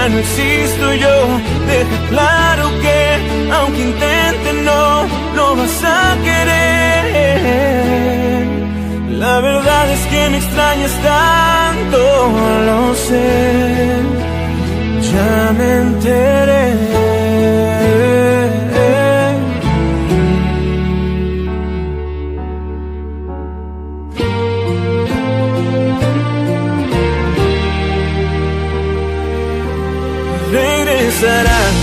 ya no existo yo. Deja claro que aunque intente no vas a querer. La verdad es que me extrañas tanto, lo sé, ya me enteré. Regresarás,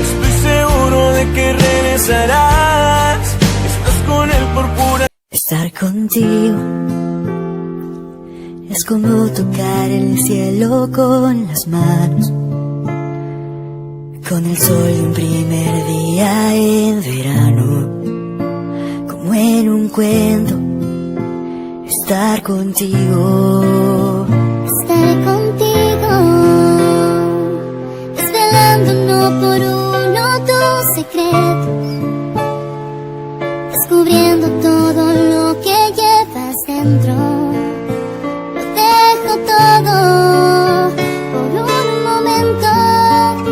estoy seguro de que regresarás. Estás con él por pura... Estar contigo es como tocar el cielo con las manos, con el sol de un primer día en verano, como en un cuento. Estar contigo, estaré contigo, desvelando uno por uno tus secretos, descubriendo todo lo que llevas dentro. Lo dejo todo por un momento,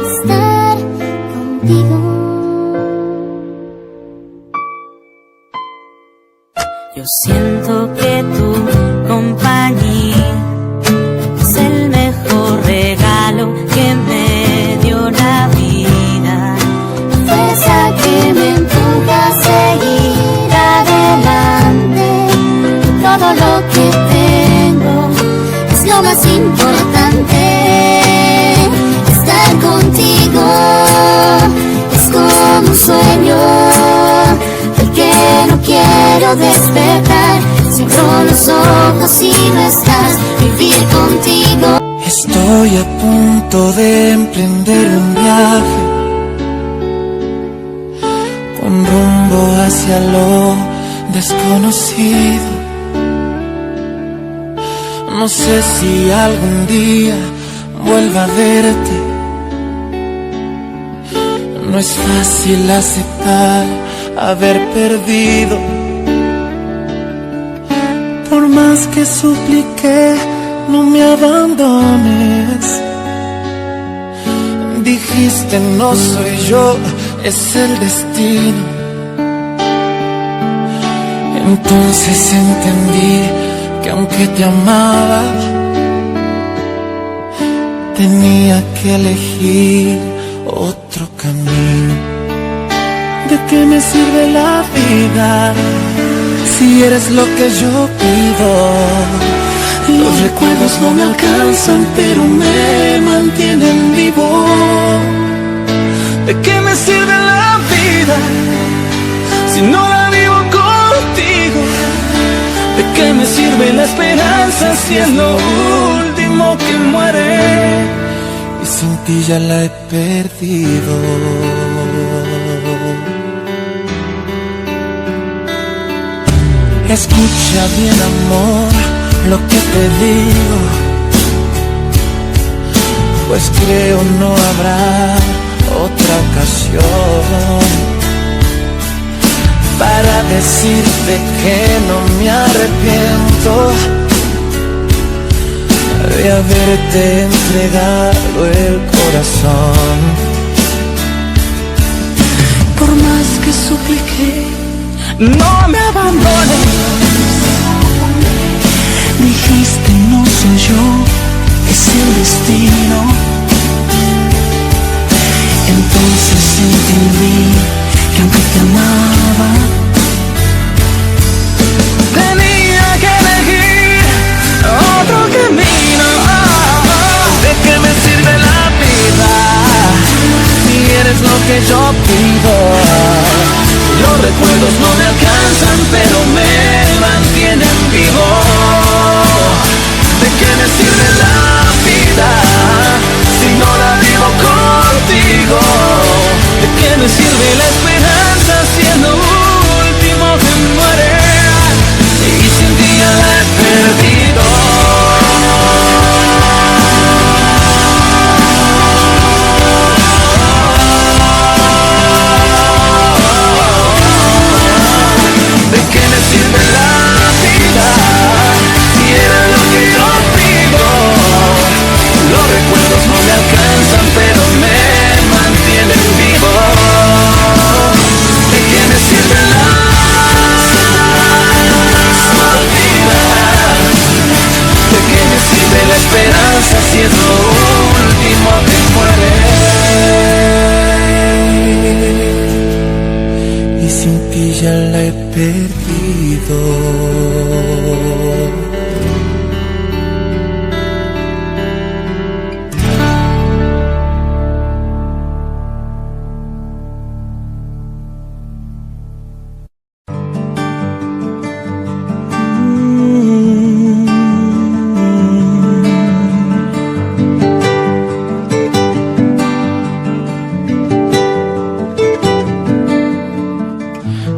estar contigo. yo siento que tu compañía es el mejor regalo que me dio la vida. Fuerza que me empuja a seguir adelante. Todo lo que tengo es lo más importante. Estar contigo es como un sueño del que no quiero despertar. Cierro los ojos y no estás. Vivir contigo. Estoy a punto de emprender un viaje con rumbo hacia lo desconocido. No sé si algún día vuelva a verte. No es fácil aceptar haber perdido. Por más que supliqué, no me abandones. Dijiste no soy yo, es el destino. Entonces entendí que aunque te amaba, tenía que elegir otro camino. ¿De qué me sirve la vida si eres lo que yo pido? Los recuerdos no me alcanzan, pero me mantienen vivo. ¿De qué me sirve la vida si no la vivo contigo? ¿De qué me sirve la esperanza si es lo último que muere? Y sin ti ya la he perdido. Escucha bien, amor, lo que te digo, pues creo no habrá otra ocasión para decirte que no me arrepiento de haberte entregado el corazón. Por más que supliqué, no me abandones. Dijiste no soy yo, es el destino. Entonces entendí que aunque te amaba, tenía que elegir otro camino. ¿De qué me sirve la vida si eres lo que yo pido? Los recuerdos no me alcanzan, pero me mantienen vivo. ¿De qué me sirve la vida si no la vivo contigo? ¿De qué me sirve la esperanza si es lo último que muere? Y sin ti ya la he perdido. ¿De qué me y ya la he perdido.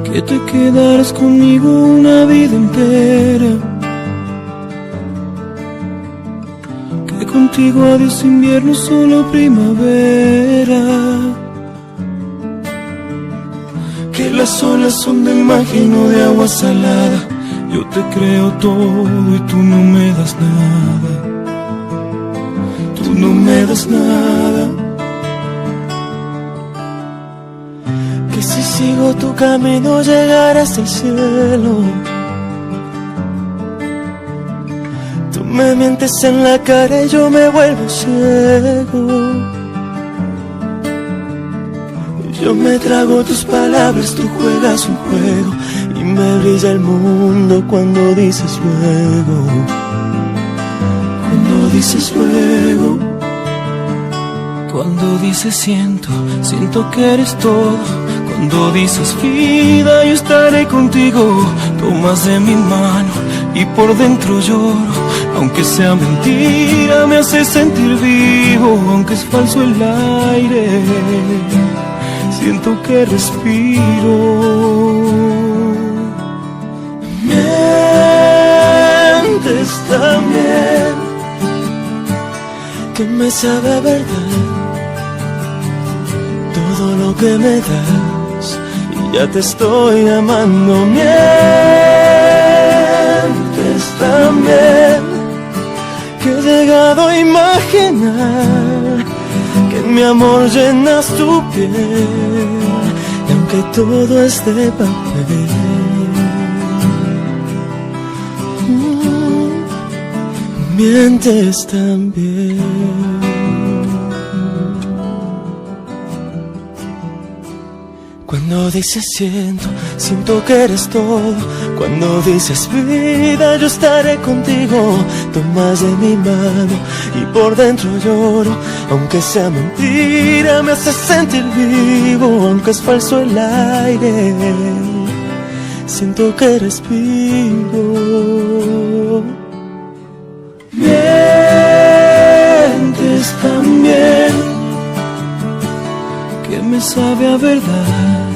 Que te quedaras conmigo una vida entera, que contigo adiós invierno, solo primavera, que las olas son del mar lleno de agua salada. Yo te creo todo y tú no me das nada, tú no me das nada. Que si sigo tu camino llegarás al cielo. Tú me mientes en la cara y yo me vuelvo ciego. Yo me trago tus palabras, tú juegas un juego y me brilla el mundo cuando dices luego. Cuando dices luego. Cuando dices siento, siento que eres todo. Cuando dices vida, yo estaré contigo. Tomas de mi mano y por dentro lloro. Aunque sea mentira, me hace sentir vivo. Aunque es falso el aire, siento que respiro. Mientes también, que me sabe a verdad todo lo que me das, y ya te estoy amando. Mientes también, que he llegado a imaginar que en mi amor llenas tu piel, y aunque todo es de papel, mientes también. Cuando dices siento, siento que eres todo. Cuando dices vida, yo estaré contigo. Tomas de mi mano y por dentro lloro. Aunque sea mentira, me hace sentir vivo. Aunque es falso el aire, siento que respiro. Mientes también, que me sabe a verdad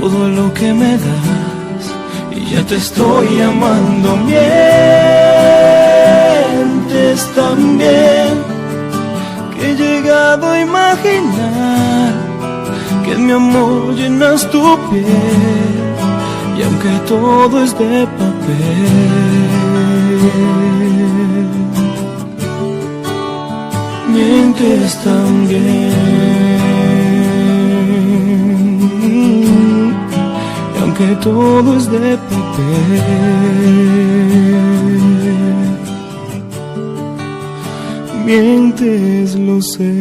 todo lo que me das, y ya te estoy amando. Mientes también, que he llegado a imaginar que en mi amor llenas tu piel, y aunque todo es de papel, mientes también. Que todo es de papel, mientes, lo sé.